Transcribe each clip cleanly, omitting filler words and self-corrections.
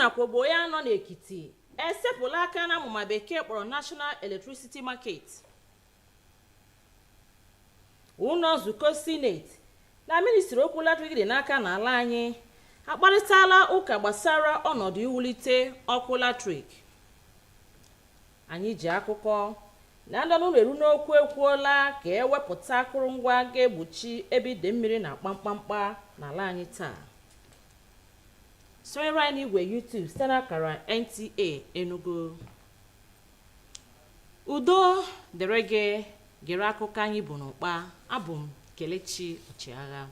nakwa ogbo ya nọ n'Ekiti esepụla aka na amụma bekee kpọrọ National Electricity Market. Ụlọ nzukọ Senate na ministri okwu latrik dị n'aka n'ala anyị akparịtala ụka gbasara ọnọdụ iwulite ọkụ latrik. Anyị ji akụkọ na ndị ọrụ eru n'okwu ekwuola ka ewepụta akụrụngwa ga-egbochi ebe ide mmiri na kpamkpamkpa n'ala anyị taa. Sonyere anyị n'igwe YouTube site n'akara NTA ENUGU. Udo dịrị gị, gere akụkọ anyị bụ n'ụkpa. Abụ m Kelechi Ucheagha.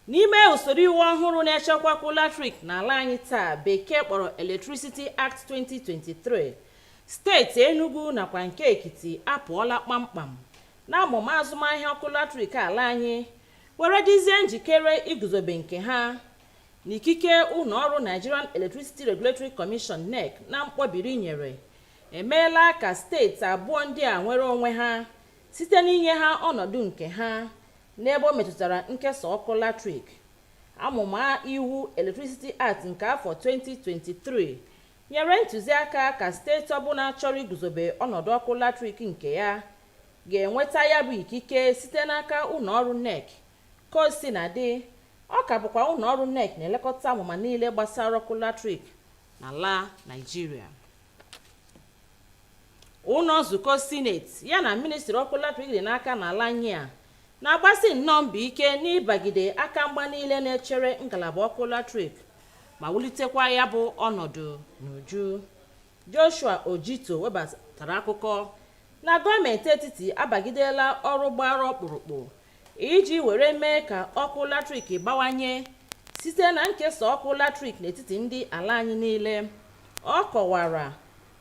N'ime usoro iwu ọhụrụ na-echekwa ọkụ latrik n'ala anyị taa bekee kpọrọ Electricity Act 2023, steeti Enugu nakwa nke Ekiti apụọla kpamkpam na amụma azụmahịa ọkụ latrik ala anyị were dizie njikere iguzobe nke ha n'ikike ụlọ ọrụ Nigerian Electricity Regulatory Commission (NEC) na mkpọbiri nyere emeela ka steeti abụọ ndị a nwere onwe ha site n'inye ha ọnọdụ nke ha n'ebe o metụtara nkesa ọkụ latrik. Amụma iwu Electricity Act nke afọ 2023 nyere ntụziaka ka steeti ọbụla chọrọ iguzobe ọnọdụ ọkụ latrik nke ya ga-enweta ya bụ ikike site n'aka ụlọ ọrụ NEC. Ka o si na dị, ọ ka bụkwa ụlọ ọrụ NEC na-elekọta amụma niile gbasara ọkụ latrik n'ala Naịjirịa. Ụlọ nzukọ Senate ya na ministri ọkụ latrik dị n'aka n'ala anyị a na-agbasi nnọọ mbọ ike n'ịbagide aka mgba niile na-echere ngalaba ọkụ latrik ma wulitekwa ya bụ ọnọdụ n'uju. Joshua Ojito webatara akụkọ na gọọmenti etiti abagidela ọrụ gbara ọkpụrụkpụ iji were mee ka ọkụ latrik bawanye site na nkesa ọkụ latrik n'etiti ndị ala anyị niile. Ọ kọwara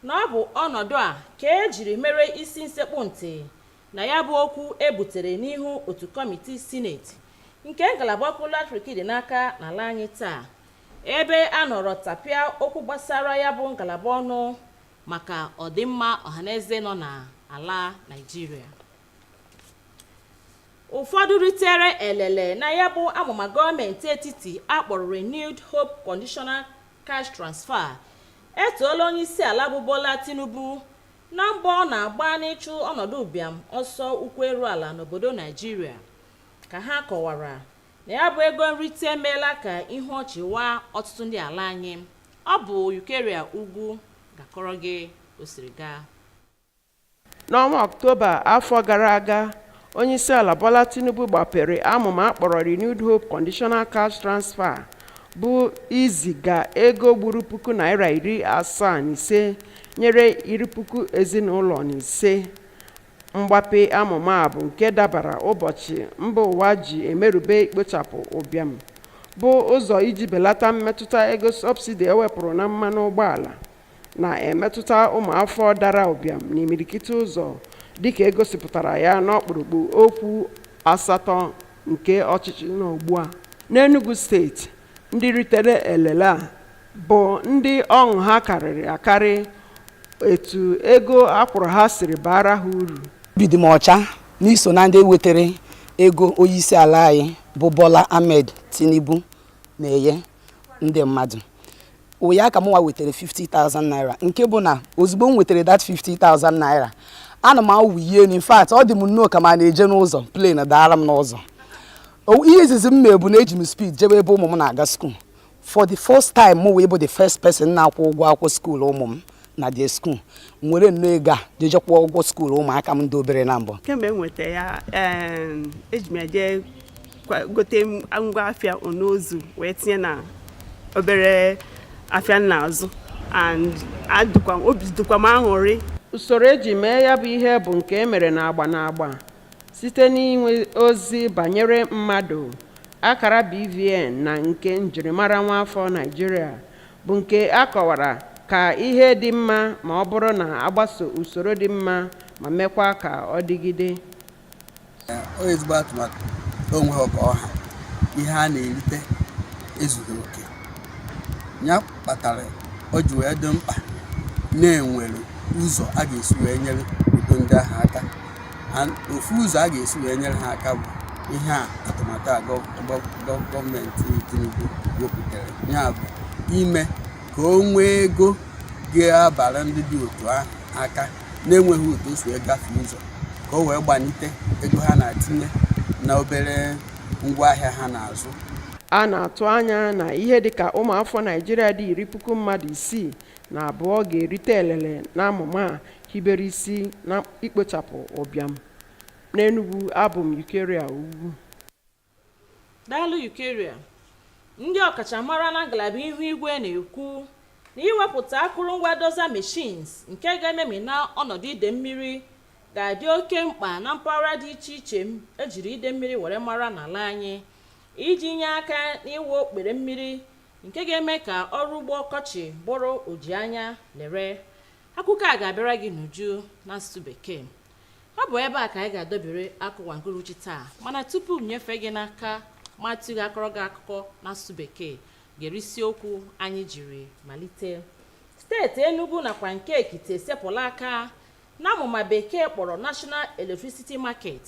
na ọ bụ ọnọdụ a ka ejiri mere isi nsekpụ ntị na ya bụ okwu ebutere n'ihu otu kọmitii Senate nke ngalaba ọkụ latrik dị n'aka n'ala anyị taa, ebe a nọrọ tapịa okwu gbasara ya bụ ngalaba ọnụ maka ọdịmma ọhaneze nọ n'ala Naịjirịa. Ụfọdụ ritere elele na ya bụ amụma gọọmenti etiti akpọrọ Renewed Hope Conditional Cash Transfer etoola onye isi ala bụ Bola Tinubu na mbọ ọ na-agba n'ịchụ ọnọdụ ụbịam ọsọ ukwu eru ala n'obodo Naịjirịa. Ka ha kọwara na ya bụ ego nrite emeela ka ihu ọchị waa ọtụtụ ndị ala anyị. Ọ bụ Yukeria Ugwu gakọrọ gị osiri gaa. N'ọnwa Ọktoba afọ gara aga, onye isi ala Bola Tinubu gbapere amụma akpọrọ Renewed Hope Conditional Cash Transfer bụ iziga ego gburu N$75,000 nyere 10,000 ezinụlọ na ise. Mgbape amụma bụ nke dabara ụbọchị mba ụwa ji emerube ikpochapụ ụbịam, bụ ụzọ iji belata mmetụta ego sọbsidi ewepụrụ na mmanụ ụgbọala na-emetụta ụmụafọ dara ụbịam n'imirikiti ụzọ dịka egosipụtara ya n'ọkpụrụkpụ okwu 8 nke ọchịchị n'ugbu a. N'Enugu steeti, ndị ritere elele a bụ ndị ọṅụ ha karịrị akarị etu ego akwụrụ ha siri bara ha uru. Obi m ọcha n'iso na ndị wetere ego onye isi ala anyị bụ Bola Ahmed Tinubu na-enye ndị mmadụ. Ụya ka mụnwa wetere 50,000 naira, nke bụ na ozugbo m wetere that 50,000 naira ana m awụye in fact ọ dị m nnọọ ka ma na-eje n'ụzọ plane daara m n'ụzọ. Ihe izizi m mee bụ na eji m speed jebe ebe ụmụ m na-aga school. For the first time m wee bụ the first person na-akwụ ụgwọ akwụkwọ school ụmụ m na the school. Nwere nnọọ ego a jejekwa ụgwọ school ụmụaka m ndị obere na mbụ. Kemgbe m nweta ya eji m eje gote ngwa afịa onozu wee tinye na obere afịa n'azụ and obi dịkwa m aṅụrị. Usoro eji mee ya bụ ihe bụ nke emere n'agba n'agba site n'inwe ozi banyere mmadụ, akara BVN na nke njirimara nwaafọ Naịjirịa, bụ nke a kọwara ka ihe dị mma ma ọ bụrụ na agbaso usoro dị mma ma mekwa ka ọ dịgide. Ezigbo atụmatụ onwe ọka ọha ihe a na-erite ezughị oke. Ya kpatara o ji wee dị mkpa na-enwere ụzọ a ga-esi wee nyere udo ndị ahụ aka. Ofu ụzọ a ga-esi wee nyere ha aka bụ ihe a atụmatụ gọọmenti Tinubu wepụtara, ya bụ ime ka o nwee ego ga-abara ndị dị otu aka na-enweghị otu o si gafee ụzọ ka o wee gbanite ego ha na-atinye na obere ngwaahịa ha na-azụ. A na-atụ anya na ihe dịka ụmụafọ Naịjirịa dị 62,000 ga-erite elele n'amụma a hibere isi na ikpochapụ ụbịam. N'Enugu, abụ m Eukeria Ugwu. Daalụ Eukeria. Ndị ọkachamara na ngalaba ihu igwe na-ekwu na iwepụta akụrụngwa doza machines nke ga-ememi na ọnọdụ ide mmiri ga-adị oke mkpa na mpaghara dị iche iche ejiri ide mmiri were mara n'ala anyị iji nye aka n'iwu okpere mmiri nke ga-eme ka ọrụ ugbo ọkọchị bụrụ oji anya lere. Akụkọ a ga-abịara gị n'uju n'asụsụ Bekee. Ọ bụ ebe a ka anyị ga-adọbere akụkọ ngụrụchi taa, mana tupu m nyefee gị n'aka matụ gị akọrọ gị akụkọ n'asụsụ Bekee gere isiokwu anyị jiri malite. Steeti Enugu nakwa nke Ekiti esepụla aka n'amụma bekee kpọrọ National Electricity Market.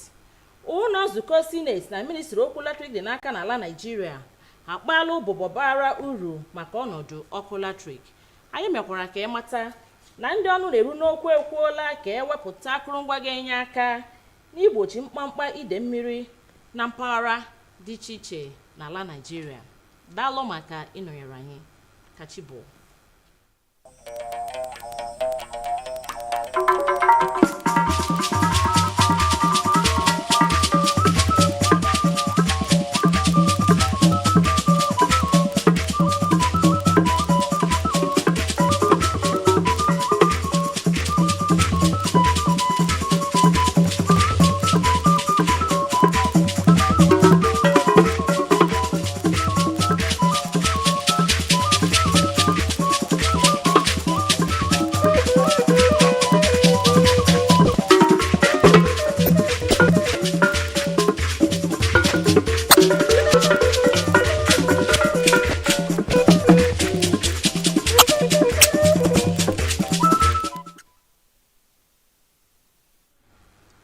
Ụlọ nzukọ Senate na Ministry okwu latrik dị n'aka n'ala Naịjirịa akpaala ụbụbọ bara uru maka ọnọdụ ọkụ latrik. Anyị mekwara ka ịmata na ndị ọnụ na-eru n'okwu ekwuola ka ewepụta akụrụngwa ga-enye aka n'igbochi mkpamkpa ide mmiri na mpaghara dị iche iche n'ala Naịjirịa. Daalụ maka ịnọnyere anyị. Kachibo.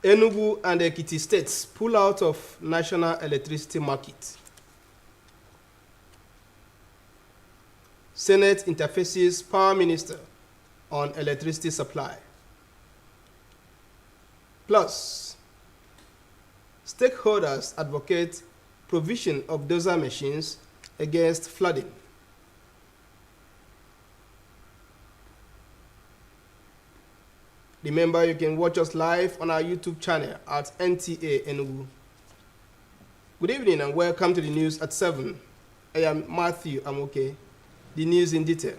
Enugu and Ekiti states pull out of national electricity market. Senate interfaces Power Minister on electricity supply. Plus, stakeholders advocate provision of dozer machines against flooding. Remember, you can watch us live on our YouTube channel at NTA ENUGU. Good evening and welcome to the news at 7. I am Matthew Amoke. The news in detail.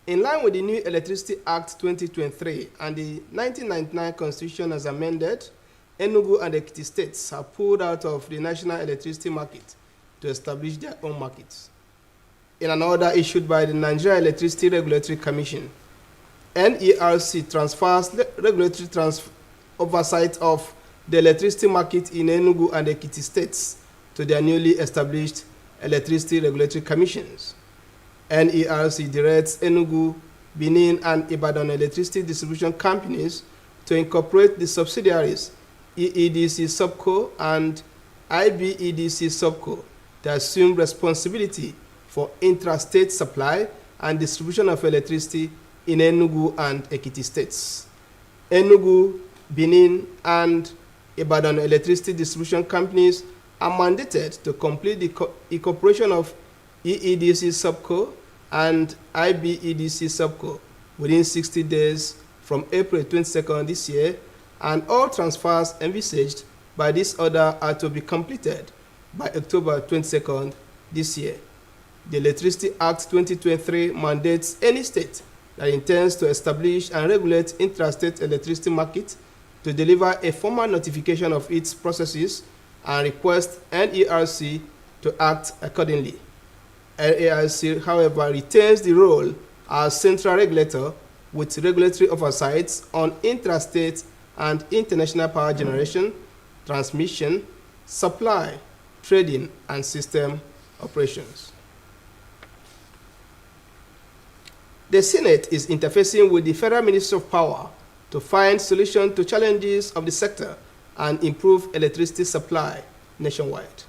In line with the new Electricity Act 2023 and the 1999 Constitution as amended, Enugu and Ekiti states have pulled out of the national electricity market to establish their own markets. In an order issued by the Nigeria Electricity Regulatory Commission, NERC transfers regulatory oversight of the electricity market in Enugu and Ekiti states to their newly established electricity regulatory commissions. NERC directs Enugu, Benin, and Ibadan electricity distribution companies to incorporate the subsidiaries EEDC Subco and IBEDC Subco to assume responsibility for intrastate supply and distribution of electricity in Enugu and Ekiti states. Enugu, Benin, and Ibadan electricity distribution companies are mandated to complete the incorporation of EEDC Subco and IBEDC Subco within 60 days from April 22nd this year, and all transfers envisaged by this order are to be completed by October 22nd this year. The Electricity Act 2023 mandates any state that intends to establish and regulate intrastate electricity market to deliver a formal notification of its processes and request NERC to act accordingly. NERC, however, retains the role as central regulator with regulatory oversight on intrastate and international power generation, transmission, supply, trading, and system operations. The Senate is interfacing with the Federal Ministry of Power to find solutions to challenges of the sector and improve electricity supply nationwide.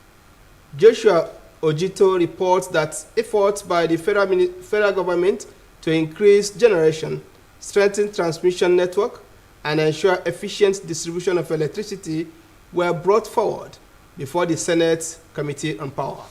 Joshua Ojito reports that efforts by the federal government to increase generation, strengthen transmission network, and ensure efficient distribution of electricity were brought forward before the Senate Committee on Power.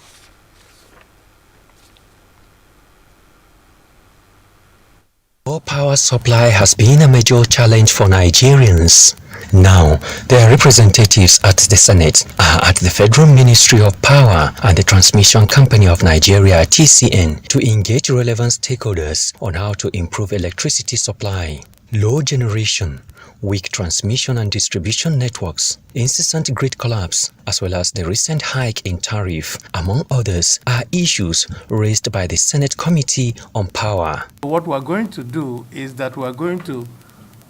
Poor power supply has been a major challenge for Nigerians. Now, their representatives at the Senate are at the Federal Ministry of Power and the Transmission Company of Nigeria (TCN) to engage relevant stakeholders on how to improve electricity supply. Low generation, weak transmission and distribution networks, incessant grid collapse, as well as the recent hike in tariff, among others, are issues raised by the Senate Committee on Power. What we're going to do is that we're going to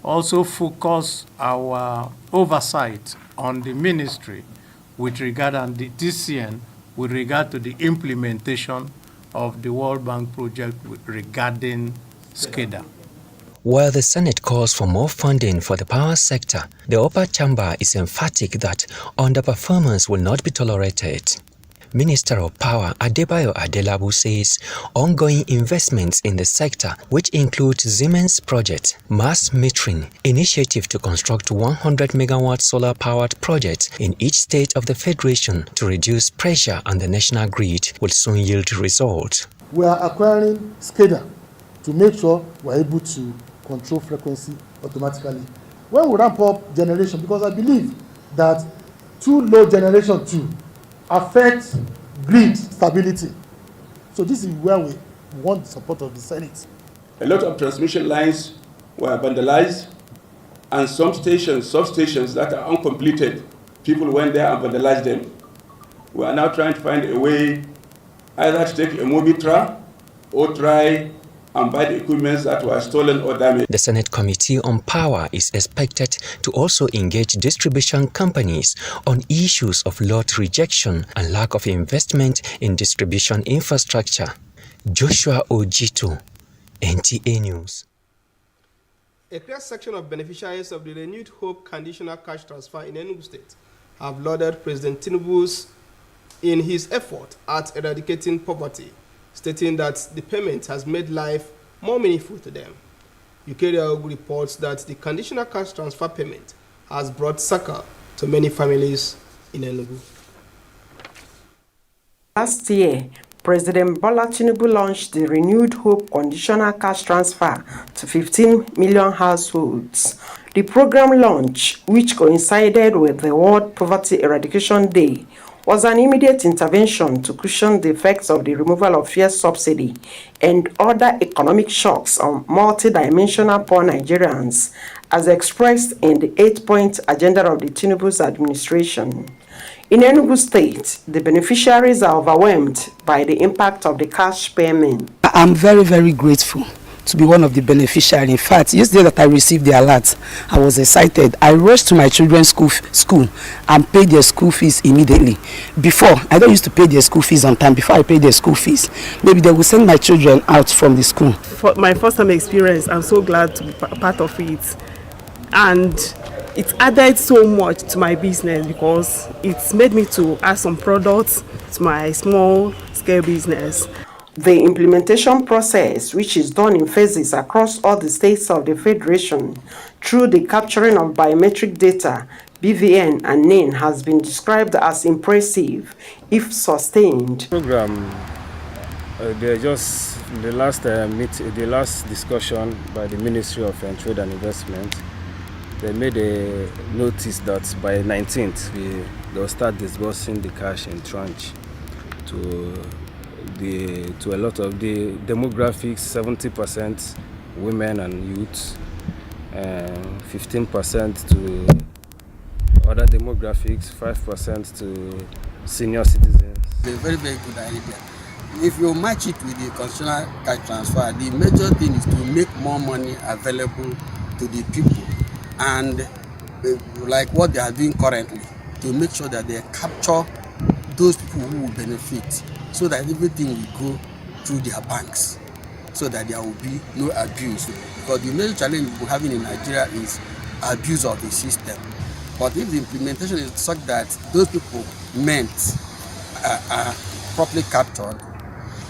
also focus our oversight on the ministry with regard and the TCN with regard to the implementation of the World Bank project regarding SCADA. While the Senate calls for more funding for the power sector, the upper chamber is emphatic that underperformance will not be tolerated. Minister of Power Adebayo Adelabu says ongoing investments in the sector, which include Siemens project, mass metering, initiative to construct 100 megawatt solar powered projects in each state of the federation to reduce pressure on the national grid, will soon yield results. We are acquiring SCADA to make sure we're able to control frequency automatically. When we ramp up generation, because I believe that too low generation too affects grid stability. So this is where we want the support of the Senate. A lot of transmission lines were vandalized, and some substations that are uncompleted, people went there and vandalized them. We are now trying to find a way either to take a movie truck or try and buy the equipment that were stolen or damaged. The Senate Committee on Power is expected to also engage distribution companies on issues of load rejection and lack of investment in distribution infrastructure. Joshua Ojito, NTA News. A cross-section of beneficiaries of the Renewed Hope conditional cash transfer in Enugu State have lauded President Tinubu in his effort at eradicating poverty, stating that the payment has made life more meaningful to them. Ukeria reports that the conditional cash transfer payment has brought succor to many families in Enugu. Last year, President Bola Tinubu launched the Renewed Hope conditional cash transfer to 15 million households. The program launch, which coincided with the World Poverty Eradication Day, was an immediate intervention to cushion the effects of the removal of fuel subsidy and other economic shocks on multidimensional poor Nigerians, as expressed in the 8-point agenda of the Tinubu's administration. In Enugu State, the beneficiaries are overwhelmed by the impact of the cash payment. I'm very, very grateful to be one of the beneficiaries. In fact, yesterday that I received the alert, I was excited. I rushed to my children's school and paid their school fees immediately. Before, I don't used to pay their school fees on time. Before I paid their school fees, maybe they will send my children out from the school. For my first time experience, I'm so glad to be part of it. And it's added so much to my business because it's made me to add some products to my small scale business. The implementation process, which is done in phases across all the states of the Federation through the capturing of biometric data, BVN and NIN, has been described as impressive if sustained. Program, they're just the last discussion by the Ministry of Trade and Investment. They made a notice that by 19th they'll start disbursing the cash in tranche to a lot of the demographics, 70% women and youths, 15% to other demographics, 5% to senior citizens. It's a very, very good idea. If you match it with the constitutional cash transfer, the major thing is to make more money available to the people, and like what they are doing currently, to make sure that they capture those people who will benefit, so that everything will go through their banks, so that there will be no abuse. Because the major challenge we're having in Nigeria is abuse of the system. But if the implementation is such that those people meant properly captured,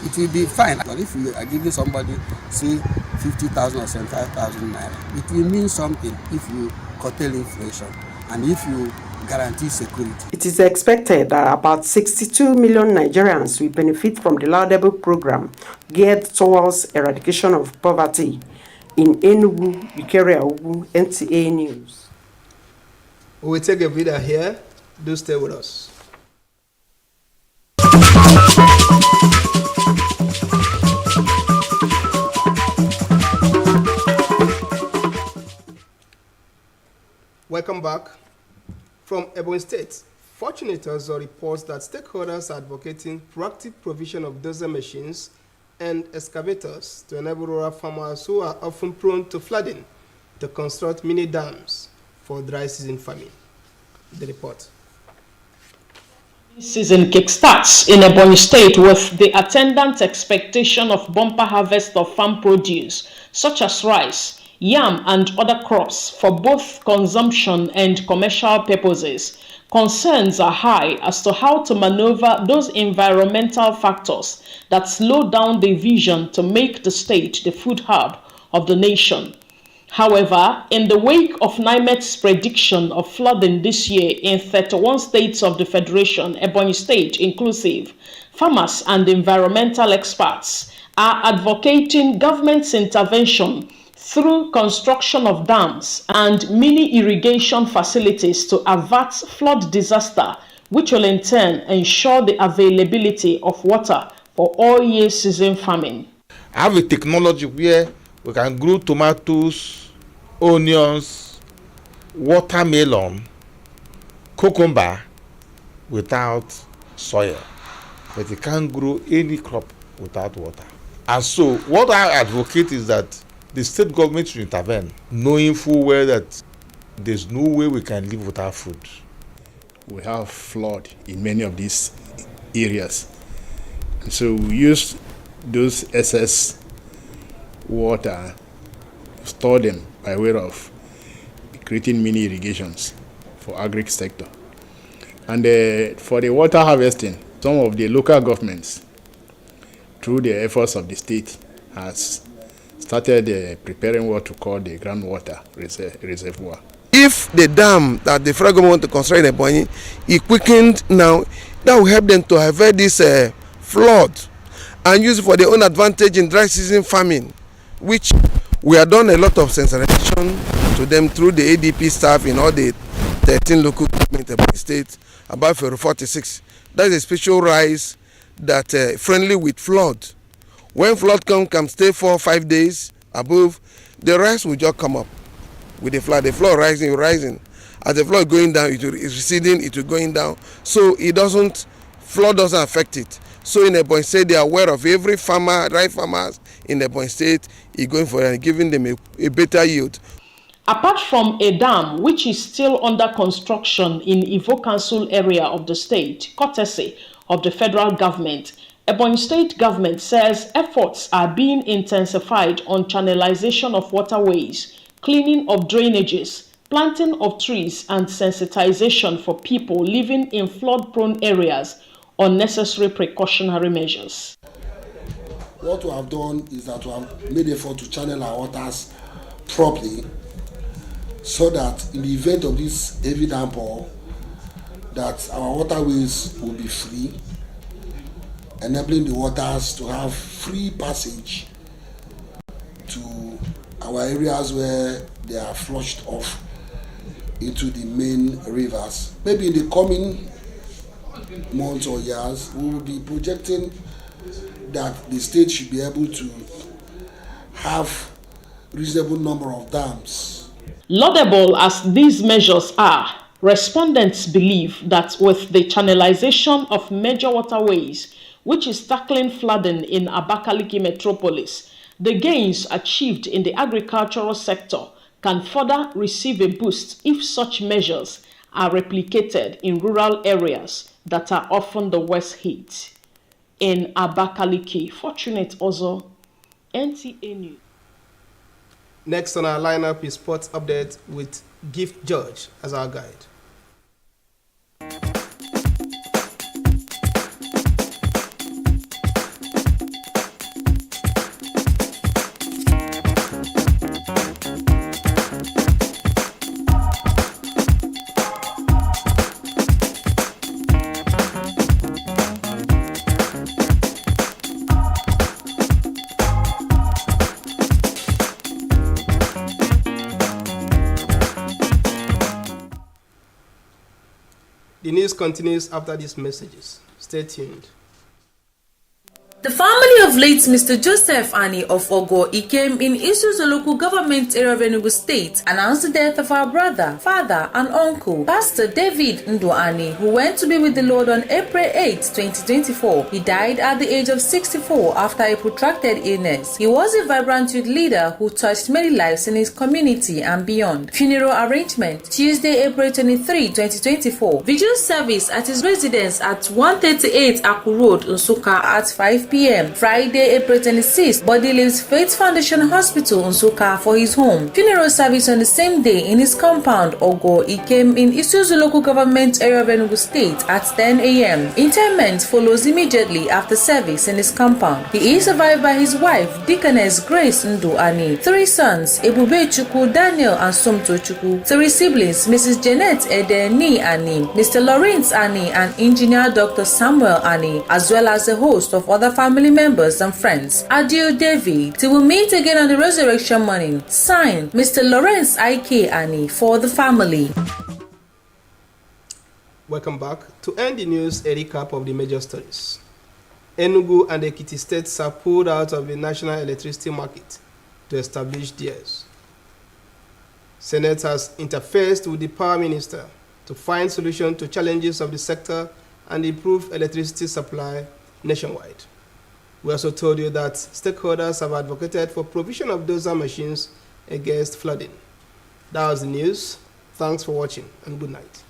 it will be fine. But if you are giving somebody, say, 50,000 or 75,000 naira, it will mean something if you curtail inflation and if you guarantee security. It is expected that about 62 million Nigerians will benefit from the laudable program geared towards eradication of poverty in Enugu, Ikeria, Ogun, NTA News. We will take a breather here. Do stay with us. Welcome back. From Ebonyi State, Fortunators reports that stakeholders are advocating proactive provision of dozer machines and excavators to enable rural farmers who are often prone to flooding to construct mini dams for dry season farming. The report. Season kickstarts in Ebonyi State with the attendant expectation of bumper harvest of farm produce such as rice, yam and other crops for both consumption and commercial purposes. Concerns are high as to how to maneuver those environmental factors that slow down the vision to make the state the food hub of the nation. However, in the wake of NIMET's prediction of flooding this year in 31 states of the Federation, Ebonyi State inclusive, farmers and environmental experts are advocating government's intervention through construction of dams and mini irrigation facilities to avert flood disaster, which will in turn ensure the availability of water for all year season farming. I have a technology where we can grow tomatoes, onions, watermelon, cucumber without soil, but you can't grow any crop without water. And so what I advocate is that the state government should intervene, knowing full well that there's no way we can live without food. We have flood in many of these areas. And so we use those excess water, store them by way of creating mini irrigations for agri sector. And for the water harvesting, some of the local governments, through the efforts of the state, has started preparing what to call the groundwater reservoir. If the dam that the federal government want to construct in Ebonyi is quickened now, that will help them to avert this flood and use it for their own advantage in dry season farming, which we have done a lot of sensitization to them through the ADP staff in all the 13 local government Ebonyi State, about 46. That is a special rice that friendly with flood. When flood can stay 4 or 5 days above, the rice will just come up with the flood. The flood rising. As the flood going down, it is receding, it will going down. So flood doesn't affect it. So in Ebonyi State, they are aware of every farmer, rice farmers in Ebonyi State is going for it and giving them a better yield. Apart from a dam which is still under construction in Ivo Council area of the state, courtesy of the federal government, Ebonyi State government says efforts are being intensified on channelization of waterways, cleaning of drainages, planting of trees, and sensitization for people living in flood-prone areas on necessary precautionary measures. What we have done is that we have made effort to channel our waters properly so that in the event of this heavy downpour, that our waterways will be free, enabling the waters to have free passage to our areas where they are flushed off into the main rivers. Maybe in the coming months or years, we will be projecting that the state should be able to have reasonable number of dams. Laudable as these measures are, respondents believe that with the channelization of major waterways, which is tackling flooding in Abakaliki metropolis, the gains achieved in the agricultural sector can further receive a boost if such measures are replicated in rural areas that are often the worst hit. In Abakaliki, Fortunate Ozo, NTA News. Next on our lineup is Sports Update with Gift George as our guide. The news continues after these messages. Stay tuned. The family of late Mr. Joseph Ani of Ogo Ikem in Isuzu local government area of Enugu State announced the death of our brother, father, and uncle, Pastor David Ndu Ani, who went to be with the Lord on April 8, 2024. He died at the age of 64 after a protracted illness. He was a vibrant youth leader who touched many lives in his community and beyond. Funeral arrangement Tuesday, April 23, 2024. Vigil service at his residence at 138 Aku Road, Nsukka at 5 p.m. Friday, April 26th, body leaves Faith Foundation Hospital, Nsukka for his home. Funeral service on the same day in his compound, Ogo Ikem in Isuzu local government area of Enugu State at 10 a.m. Interment follows immediately after service in his compound. He is survived by his wife, Deaconess Grace Ndu Ani, 3 sons, Ebube Chukwu, Daniel, and Somto Chukwu, 3 siblings, Mrs. Janet Edeni Ani, Mr. Lawrence Ani, and Engineer Dr. Samuel Ani, as well as a host of other family members and friends. Adieu, David. Till we meet again on the resurrection morning. Signed, Mr. Lawrence I.K. Ani, for the family. Welcome back. To end the news, a recap of the major stories. Enugu and Ekiti states are pulled out of the national electricity market to establish theirs. Senate has interfaced with the power minister to find solutions to challenges of the sector and improve electricity supply nationwide. We also told you that stakeholders have advocated for provision of dozer machines against flooding. That was the news. Thanks for watching and good night.